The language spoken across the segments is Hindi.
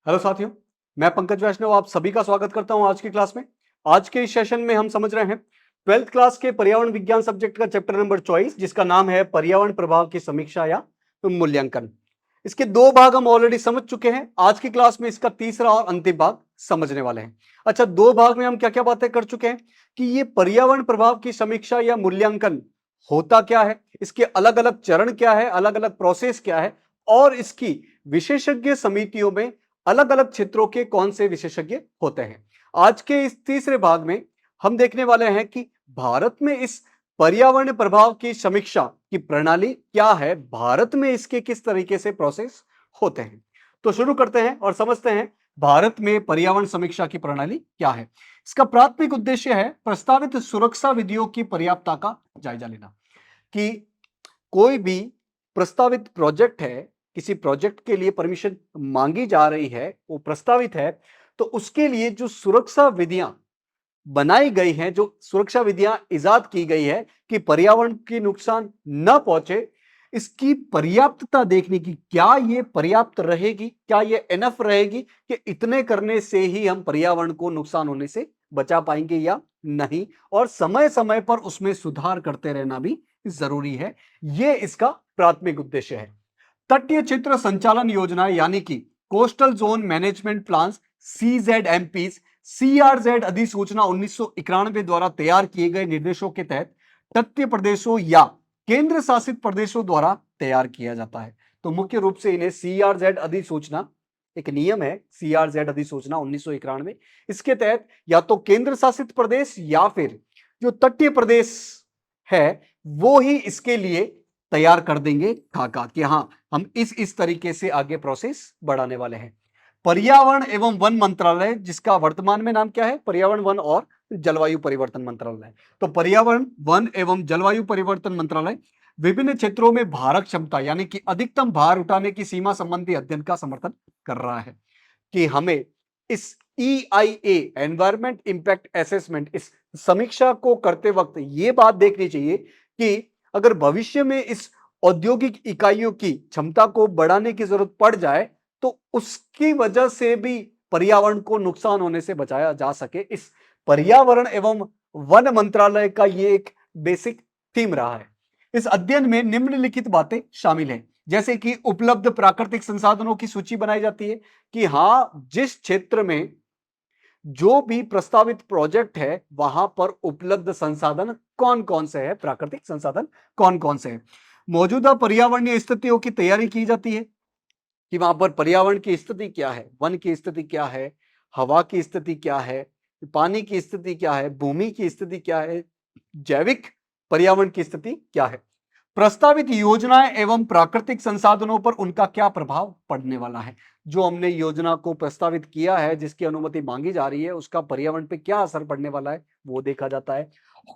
हेलो साथियों, मैं पंकज वैष्णव आप सभी का स्वागत करता हूं आज की क्लास में। आज के इस सेशन में हम समझ रहे हैं 12th क्लास के पर्यावरण विज्ञान सब्जेक्ट का चैप्टर नंबर 24 जिसका नाम है पर्यावरण प्रभाव की समीक्षा या मूल्यांकन। इसके दो भाग हम ऑलरेडी समझ चुके हैं। आज की क्लास में इसका तीसरा और अंतिम भाग समझने वाले हैं। अच्छा, दो भाग में हम क्या क्या बातें कर चुके हैं कि ये पर्यावरण प्रभाव की समीक्षा या मूल्यांकन होता क्या है, इसके अलग अलग चरण क्या है, अलग अलग प्रोसेस क्या है और इसकी विशेषज्ञ समितियों में अलग अलग क्षेत्रों के कौन से विशेषज्ञ होते हैं। आज के इस तीसरे भाग में हम देखने वाले हैं कि भारत में इस पर्यावरण प्रभाव की समीक्षा की प्रणाली क्या है, भारत में इसके किस तरीके से प्रोसेस होते हैं। तो शुरू करते हैं और समझते हैं भारत में पर्यावरण समीक्षा की प्रणाली क्या है। इसका प्राथमिक उद्देश्य है प्रस्तावित सुरक्षा विधियों की पर्याप्तता का जायजा लेना कि कोई भी प्रस्तावित प्रोजेक्ट है, किसी प्रोजेक्ट के लिए परमिशन मांगी जा रही है, वो प्रस्तावित है, तो उसके लिए जो सुरक्षा विधियां बनाई गई हैं, जो सुरक्षा विधियां इजाद की गई है कि पर्यावरण की नुकसान न पहुंचे, इसकी पर्याप्तता देखने की, क्या ये पर्याप्त रहेगी, क्या ये एनफ रहेगी कि इतने करने से ही हम पर्यावरण को नुकसान होने से बचा पाएंगे या नहीं, और समय समय पर उसमें सुधार करते रहना भी जरूरी है। यह इसका प्राथमिक उद्देश्य है। तटीय क्षेत्र संचालन योजना यानी कि coastal zone management plan CZMP CRZ अधिसूचना 1991 द्वारा तैयार किए गए निर्देशों के तहत तटीय प्रदेशों या केंद्र शासित प्रदेशों द्वारा तैयार किया जाता है। तो मुख्य रूप से इन्हें CRZ अधिसूचना, एक नियम है CRZ अधिसूचना 1991, इसके तहत या तो केंद्र शासित प्रदेश या फिर जो तटीय प्रदेश है वो ही इसके लिए तैयार कर देंगे खाका कि हाँ, हम इस तरीके से आगे प्रोसेस बढ़ाने वाले हैं। पर्यावरण एवं वन मंत्रालय, जिसका वर्तमान में नाम क्या है, पर्यावरण वन और जलवायु परिवर्तन मंत्रालय। तो पर्यावरण वन एवं जलवायु परिवर्तन मंत्रालय विभिन्न क्षेत्रों में भारक क्षमता यानी कि अधिकतम भार उठाने की सीमा संबंधी अध्ययन का समर्थन कर रहा है कि हमें इस EIA एनवायरमेंट इंपैक्ट असेसमेंट, इस समीक्षा को करते वक्त यह बात देखनी चाहिए कि अगर भविष्य में इस औद्योगिक इकाइयों की क्षमता को बढ़ाने की जरूरत पड़ जाए तो उसकी वजह से भी पर्यावरण को नुकसान होने से बचाया जा सके। इस पर्यावरण एवं वन मंत्रालय का ये एक बेसिक थीम रहा है। इस अध्ययन में निम्नलिखित बातें शामिल हैं, जैसे कि उपलब्ध प्राकृतिक संसाधनों की सूची बनाई जाती है कि हां, जिस क्षेत्र में जो भी प्रस्तावित प्रोजेक्ट है वहां पर उपलब्ध संसाधन कौन कौन से हैं, प्राकृतिक संसाधन कौन कौन से हैं। मौजूदा पर्यावरणीय स्थितियों की तैयारी की जाती है कि वहां पर पर्यावरण की स्थिति क्या है, वन की स्थिति क्या है, हवा की स्थिति क्या है, पानी की स्थिति क्या है, भूमि की स्थिति क्या है, जैविक पर्यावरण की स्थिति क्या है, प्रस्तावित योजनाएं एवं प्राकृतिक संसाधनों पर उनका क्या प्रभाव पड़ने वाला है। जो हमने योजना को प्रस्तावित किया है, जिसकी अनुमति मांगी जा रही है, उसका पर्यावरण पे क्या असर पड़ने वाला है वो देखा जाता है।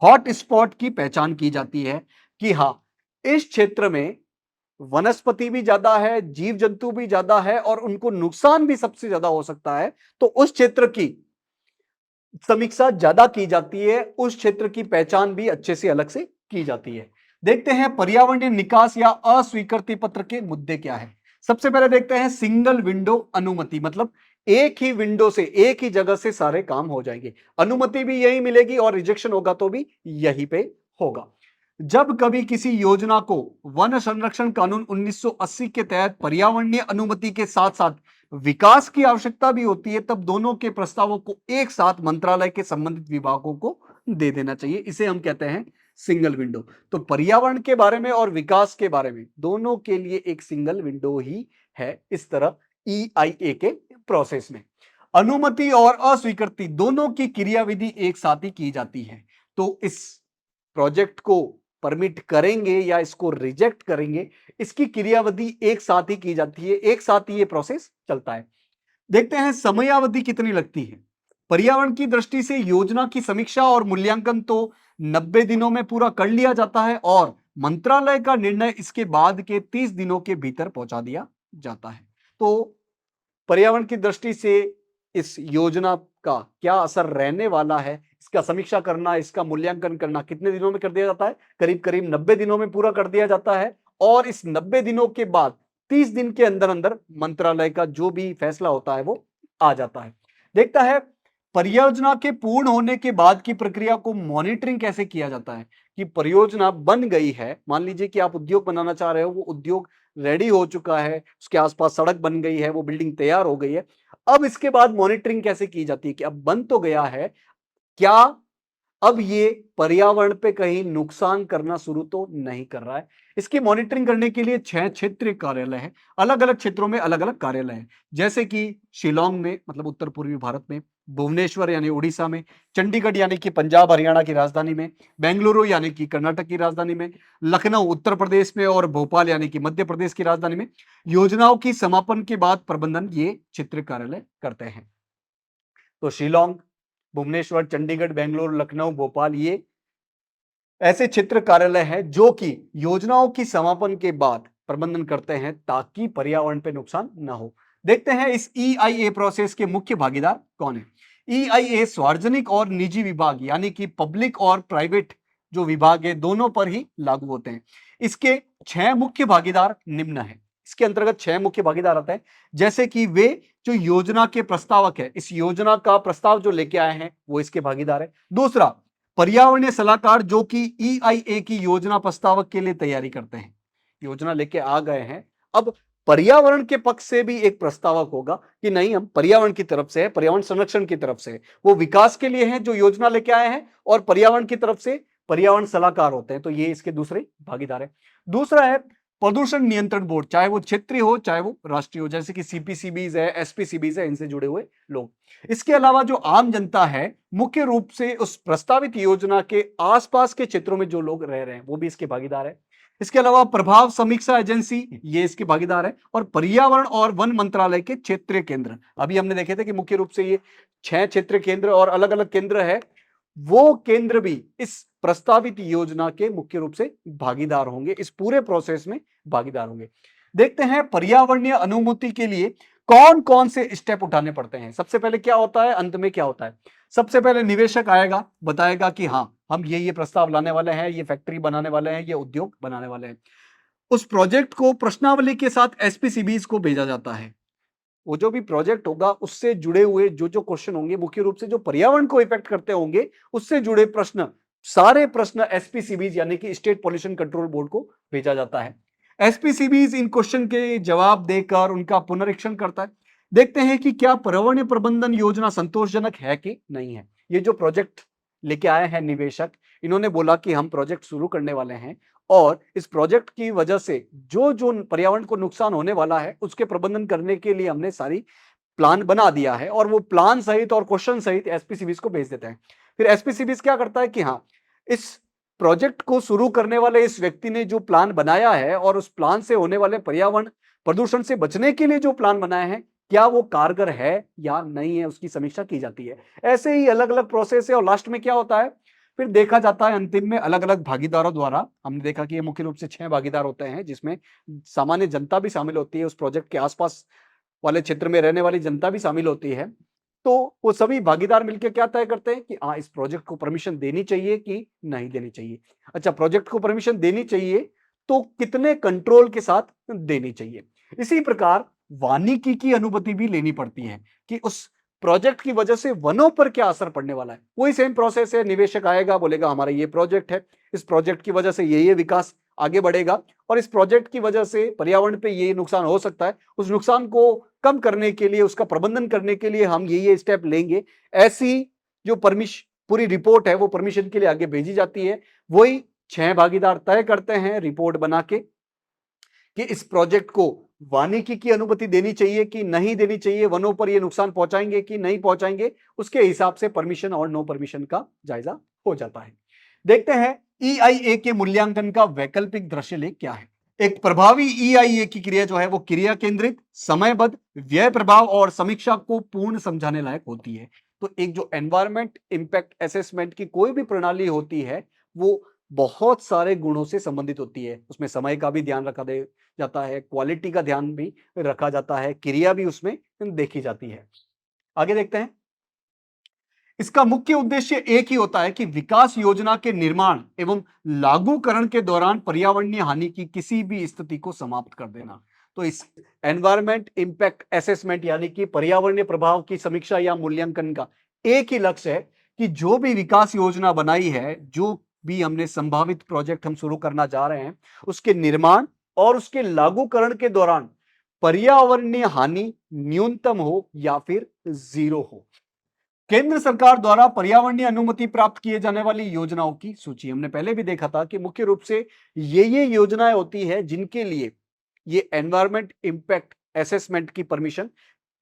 हॉट स्पॉट की पहचान की जाती है कि हाँ, इस क्षेत्र में वनस्पति भी ज्यादा है, जीव जंतु भी ज्यादा है और उनको नुकसान भी सबसे ज्यादा हो सकता है, तो उस क्षेत्र की समीक्षा ज्यादा की जाती है, उस क्षेत्र की पहचान भी अच्छे से अलग से की जाती है। देखते हैं पर्यावरणीय निकास या अस्वीकृति पत्र के मुद्दे क्या है। सबसे पहले देखते हैं सिंगल विंडो अनुमति, मतलब एक ही विंडो से, एक ही जगह से सारे काम हो जाएंगे, अनुमति भी यही मिलेगी और रिजेक्शन होगा तो भी यहीं पे होगा। जब कभी किसी योजना को वन संरक्षण कानून 1980 के तहत पर्यावरणीय अनुमति के साथ साथ विकास की आवश्यकता भी होती है, तब दोनों के प्रस्तावों को एक साथ मंत्रालय के संबंधित विभागों को दे देना चाहिए। इसे हम कहते हैं सिंगल विंडो। तो पर्यावरण के बारे में और विकास के बारे में दोनों के लिए एक सिंगल विंडो ही है इस तरह EIA के प्रोसेस में। अनुमति और अस्वीकृति दोनों की क्रियाविधि एक साथ ही की जाती है। तो इस प्रोजेक्ट को परमिट करेंगे या इसको रिजेक्ट करेंगे, इसकी क्रियाविधि एक साथ ही की जाती है, एक साथ ही ये प्रोसेस चलता है। देखते हैं समयावधि कितनी लगती है। पर्यावरण की दृष्टि से योजना की समीक्षा और मूल्यांकन तो 90 दिनों में पूरा कर लिया जाता है और मंत्रालय का निर्णय इसके बाद के 30 दिनों के भीतर पहुंचा दिया जाता है। तो पर्यावरण की दृष्टि से इस योजना का क्या असर रहने वाला है, इसका समीक्षा करना, इसका मूल्यांकन करना कितने दिनों में कर दिया जाता है, करीब करीब 90 दिनों में पूरा कर दिया जाता है। और इस 90 दिनों के बाद 30 दिन के अंदर अंदर मंत्रालय का जो भी फैसला होता है वो आ जाता है। देखता है परियोजना के पूर्ण होने के बाद की प्रक्रिया को मॉनिटरिंग कैसे किया जाता है कि परियोजना बन गई है। मान लीजिए कि आप उद्योग बनाना चाह रहे हो, वो उद्योग रेडी हो चुका है, उसके आसपास सड़क बन गई है, वो बिल्डिंग तैयार हो गई है। अब इसके बाद मॉनिटरिंग कैसे की जाती है कि अब बन तो गया है, क्या अब ये पर्यावरण पे कहीं नुकसान करना शुरू तो नहीं कर रहा है। इसकी मॉनिटरिंग करने के लिए 6 क्षेत्रीय कार्यालय हैं। अलग-अलग क्षेत्रों में अलग-अलग कार्यालय हैं। जैसे कि शिलांग में, मतलब उत्तर पूर्वी भारत में, भुवनेश्वर यानी उड़ीसा में, चंडीगढ़ यानी कि पंजाब हरियाणा की राजधानी में, बेंगलुरु यानी कि कर्नाटक की राजधानी में, लखनऊ उत्तर प्रदेश में और भोपाल यानी कि मध्य प्रदेश की राजधानी में योजनाओं की समापन के बाद प्रबंधन ये क्षेत्रीय कार्यालय करते हैं। तो शिलांग, भुवनेश्वर, चंडीगढ़, बेंगलुरु, लखनऊ, भोपाल ये ऐसे क्षेत्र कार्यालय हैं जो कि योजनाओं की समापन के बाद प्रबंधन करते हैं ताकि पर्यावरण पे नुकसान ना हो। देखते हैं इस ईआईए प्रोसेस के मुख्य भागीदार कौन है। ईआईए सार्वजनिक और निजी विभाग यानी कि पब्लिक और प्राइवेट जो विभाग है दोनों पर ही लागू होते हैं। इसके 6 मुख्य भागीदार निम्न है। इसके अंतर्गत 6 मुख्य भागीदार आते हैं, जैसे कि वे जो योजना के प्रस्तावक है, इस योजना का प्रस्ताव जो लेके आए हैं वो इसके भागीदार है। दूसरा, पर्यावरणीय सलाहकार जो कि ईआईए की योजना प्रस्तावक के लिए तैयारी करते हैं। योजना लेके आ गए हैं, अब पर्यावरण के पक्ष से भी एक प्रस्तावक होगा कि नहीं हम पर्यावरण की तरफ से है, पर्यावरण संरक्षण की तरफ से, वो विकास के लिए है जो योजना लेके आए हैं, और पर्यावरण की तरफ से पर्यावरण सलाहकार होते हैं। तो ये इसके दूसरे भागीदार है। दूसरा है प्रदूषण नियंत्रण बोर्ड, चाहे वो क्षेत्रीय हो चाहे वो राष्ट्रीय हो, जैसे कि सीपीसीबीज है, एसपीसीबीज है, इनसे जुड़े हुए लोग। इसके अलावा जो आम जनता है, मुख्य रूप से उस प्रस्तावित योजना के आसपास के क्षेत्रों में जो लोग रह रहे हैं वो भी इसके भागीदार है। इसके अलावा प्रभाव समीक्षा एजेंसी ये इसके भागीदार है, और पर्यावरण और वन मंत्रालय के क्षेत्रीय केंद्र। अभी हमने देखे थे कि मुख्य रूप से ये 6 क्षेत्रीय केंद्र और अलग अलग केंद्र है, वो केंद्र भी इस प्रस्तावित योजना के मुख्य रूप से भागीदार होंगे, इस पूरे प्रोसेस में भागीदार होंगे। देखते हैं पर्यावरणीय अनुमति के लिए कौन कौन से स्टेप उठाने पड़ते हैं। सबसे पहले क्या होता है, अंत में क्या होता है। सबसे पहले निवेशक आएगा, बताएगा कि हाँ हम ये प्रस्ताव लाने वाले हैं, ये फैक्ट्री बनाने वाले हैं, ये उद्योग बनाने वाले हैं। उस प्रोजेक्ट को प्रश्नावली के साथ एसपीसीबीज को भेजा जाता है। वो जो भी प्रोजेक्ट होगा उससे जुड़े हुए जो जो क्वेश्चन होंगे, मुख्य रूप से जो पर्यावरण को इफेक्ट करते होंगे, उससे जुड़े प्रश्न, सारे प्रश्न एसपीसीबीज यानी कि स्टेट पॉल्यूशन कंट्रोल बोर्ड को भेजा जाता है। एसपीसीबीज इन क्वेश्चन के जवाब देकर उनका पुनरीक्षण करता है। देखते हैं कि क्या पर्यावरणीय प्रबंधन योजना संतोषजनक है कि नहीं है। ये जो प्रोजेक्ट लेके आए हैं निवेशक, इन्होंने बोला कि हम प्रोजेक्ट शुरू करने वाले हैं, और इस प्रोजेक्ट की वजह से जो जो पर्यावरण को नुकसान होने वाला है उसके प्रबंधन करने के लिए हमने सारी प्लान बना दिया है, और वो प्लान सहित और क्वेश्चन सहित एसपीसीबीज को भेज देते हैं। फिर एसपीसीबीज क्या करता है कि हाँ, इस प्रोजेक्ट को शुरू करने वाले इस व्यक्ति ने जो प्लान बनाया है और उस प्लान से होने वाले पर्यावरण प्रदूषण से बचने के लिए जो प्लान बनाए हैं, क्या वो कारगर है या नहीं है, उसकी समीक्षा की जाती है। ऐसे ही अलग अलग प्रोसेस है, और लास्ट में क्या होता है, फिर देखा जाता है अंतिम में अलग अलग भागीदारों द्वारा। हमने देखा कि ये मुख्य रूप से 6 भागीदार होते हैं, जिसमें सामान्य जनता भी शामिल होती है, उस प्रोजेक्ट के आसपास वाले क्षेत्र में रहने वाली जनता भी शामिल होती है। तो वो सभी भागीदार मिलकर क्या तय करते हैं कि हाँ इस प्रोजेक्ट को परमिशन देनी चाहिए कि नहीं देनी चाहिए। अच्छा, प्रोजेक्ट को परमिशन देनी चाहिए तो कितने कंट्रोल के साथ देनी चाहिए। इसी प्रकार वानिकी की अनुमति भी लेनी पड़ती है कि उस प्रोजेक्ट की वजह से वनों पर क्या असर पड़ने वाला है। वही सेम प्रोसेस है, निवेशक आएगा, बोलेगा हमारा ये प्रोजेक्ट है, इस प्रोजेक्ट की वजह से ये विकास आगे बढ़ेगा, और इस प्रोजेक्ट की वजह से पर्यावरण पे ये नुकसान हो सकता है, उस नुकसान को कम करने के लिए, उसका प्रबंधन करने के लिए हम ये स्टेप लेंगे। ऐसी जो पूरी रिपोर्ट है वो परमिशन के लिए आगे भेजी जाती है। वही 6 भागीदार तय करते हैं रिपोर्ट बना के कि इस प्रोजेक्ट को वानिकी की अनुमति देनी चाहिए कि नहीं देनी चाहिए, वनों पर ये नुकसान पहुंचाएंगे कि नहीं पहुंचाएंगे, उसके हिसाब से परमिशन और नो परमिशन का जायजा हो जाता है। देखते हैं ईआईए के मूल्यांकन का वैकल्पिक दृश्य लेख क्या है। एक प्रभावी ईआईए की क्रिया जो है वो क्रिया केंद्रित, समयबद्ध, व्यय प्रभाव और समीक्षा को पूर्ण समझाने लायक होती है। तो एक जो एनवायरमेंट इंपैक्ट असेसमेंट की कोई भी प्रणाली होती है वो बहुत सारे गुणों से संबंधित होती है। उसमें समय का भी ध्यान रखा जाता है, क्वालिटी का ध्यान भी रखा जाता है, क्रिया भी उसमें देखी जाती है। आगे देखते हैं। इसका मुख्य उद्देश्य एक ही होता है कि विकास योजना के निर्माण एवं लागूकरण के दौरान पर्यावरणीय हानि की किसी भी स्थिति को समाप्त कर देना। तो इस एनवायरमेंट इंपैक्ट असेसमेंट यानी कि पर्यावरणीय प्रभाव की समीक्षा या मूल्यांकन का एक ही लक्ष्य है कि जो भी विकास योजना बनाई है, जो भी हमने संभावित प्रोजेक्ट हम शुरू करना जा रहे हैं, उसके निर्माण और उसके लागूकरण के दौरान पर्यावरणीय हानि न्यूनतम हो या फिर जीरो हो। केंद्र सरकार द्वारा पर्यावरणीय अनुमति प्राप्त किए जाने वाली योजनाओं की सूची हमने पहले भी देखा था कि मुख्य रूप से ये योजनाएं होती है जिनके लिए ये एनवायरमेंट इंपैक्ट असेसमेंट की परमिशन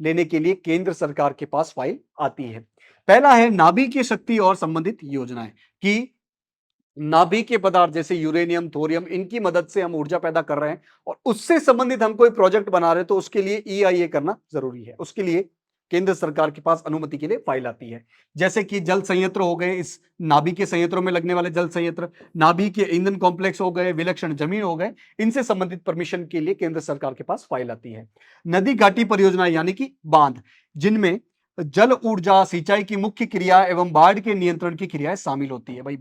लेने के लिए केंद्र सरकार के पास फाइल आती है। पहला है नाभिकीय शक्ति और संबंधित योजनाएं कि नाभिकीय पदार्थ जैसे यूरेनियम, थोरियम, इनकी मदद से हम ऊर्जा पैदा कर रहे हैं और उससे संबंधित हम कोई प्रोजेक्ट बना रहे हैं तो उसके लिए EIA करना जरूरी है। उसके लिए केंद्र सरकार के पास अनुमति के लिए फाइल आती है। जैसे कि जल संयंत्र हो गए, इस नाभिकीय संयंत्रों में लगने वाले जल संयंत्र, नाभिकीय ईंधन कॉम्प्लेक्स हो गए, विलक्षण जमीन हो गए, इनसे संबंधित परमिशन के लिए केंद्र सरकार के पास फाइल आती है। नदी घाटी परियोजना यानी कि बांध, जिनमें जल ऊर्जा, सिंचाई की मुख्य क्रिया एवं बाढ़ के नियंत्रण की क्रियाएं शामिल होती है। भाई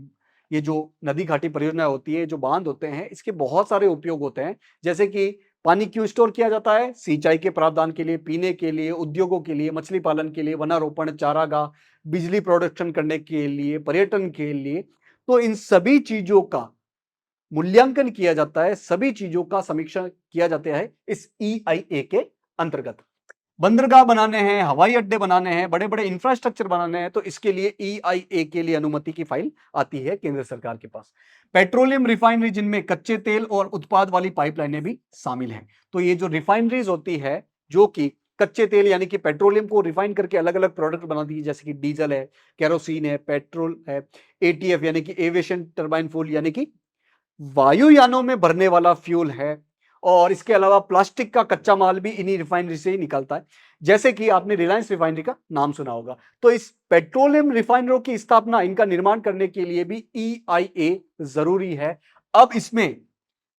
ये जो नदी घाटी परियोजना होती है, जो बांध होते हैं, इसके बहुत सारे उपयोग होते हैं। जैसे कि पानी क्यों स्टोर किया जाता है? सिंचाई के प्रावधान के लिए, पीने के लिए, उद्योगों के लिए, मछली पालन के लिए, वनारोपण, चारागाह, बिजली प्रोडक्शन करने के लिए, पर्यटन के लिए। तो इन सभी चीजों का मूल्यांकन किया जाता है, सभी चीजों का समीक्षा किया जाता है इस EIA के अंतर्गत। बंदरगाह बनाने हैं, हवाई अड्डे बनाने हैं, बड़े बड़े इंफ्रास्ट्रक्चर बनाने हैं, तो इसके लिए EIA के लिए अनुमति की फाइल आती है केंद्र सरकार के पास। पेट्रोलियम रिफाइनरी, जिनमें कच्चे तेल और उत्पाद वाली पाइपलाइनें भी शामिल हैं। तो ये जो रिफाइनरीज होती है जो कि कच्चे तेल यानी कि पेट्रोलियम को रिफाइन करके अलग अलग प्रोडक्ट बनाती है, जैसे कि डीजल है, केरोसिन है, पेट्रोल है, ATF यानी कि एविएशन टर्बाइन फ्यूल यानी कि वायुयानों में भरने वाला फ्यूल है, और इसके अलावा प्लास्टिक का कच्चा माल भी इन्हीं रिफाइनरी से ही निकलता है। जैसे कि आपने रिलायंस रिफाइनरी का नाम सुना होगा। तो इस पेट्रोलियम रिफाइनरों की स्थापना, इनका निर्माण करने के लिए भी EIA जरूरी है। अब इसमें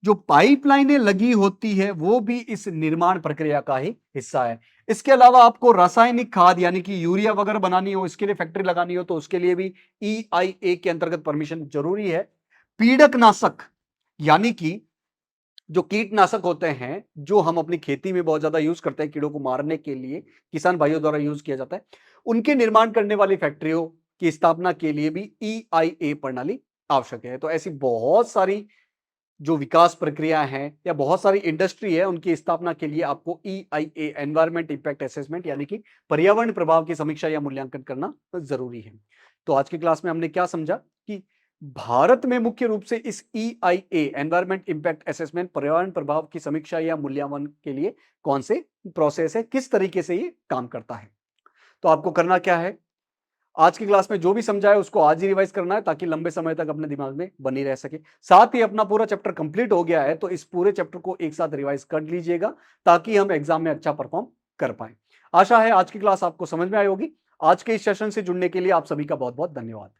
जो पाइपलाइनें लगी होती है वो भी इस निर्माण प्रक्रिया का ही हिस्सा है। इसके अलावा आपको रासायनिक खाद यानी कि यूरिया वगैरह बनानी हो, इसके लिए फैक्ट्री लगानी हो, तो उसके लिए भी EIA के अंतर्गत परमिशन जरूरी है। पीड़कनाशक यानी कि जो कीटनाशक होते हैं, जो हम अपनी खेती में बहुत ज्यादा यूज करते हैं, कीड़ों को मारने के लिए किसान भाइयों द्वारा यूज किया जाता है, उनके निर्माण करने वाली फैक्ट्रियों की स्थापना के लिए भी EIA प्रणाली आवश्यक है। तो ऐसी बहुत सारी जो विकास प्रक्रिया है या बहुत सारी इंडस्ट्री है, उनकी स्थापना के लिए आपको EIA एनवायरमेंट इंपैक्ट असेसमेंट यानी कि पर्यावरण प्रभाव की समीक्षा या मूल्यांकन करना जरूरी है। तो आज की क्लास में हमने क्या समझा कि भारत में मुख्य रूप से इस EIA एनवायरमेंट इंपैक्ट असेसमेंट पर्यावरण प्रभाव की समीक्षा या मूल्यांकन के लिए कौन से प्रोसेस है, किस तरीके से ये काम करता है। तो आपको करना क्या है, आज की क्लास में जो भी समझा है उसको आज ही रिवाइज करना है ताकि लंबे समय तक अपने दिमाग में बनी रह सके। साथ ही अपना पूरा चैप्टर कंप्लीट हो गया है तो इस पूरे चैप्टर को एक साथ रिवाइज कर लीजिएगा ताकि हम एग्जाम में अच्छा परफॉर्म कर पाए। आशा है आज की क्लास आपको समझ में आई होगी। आज के इस सेशन से जुड़ने के लिए आप सभी का बहुत बहुत धन्यवाद।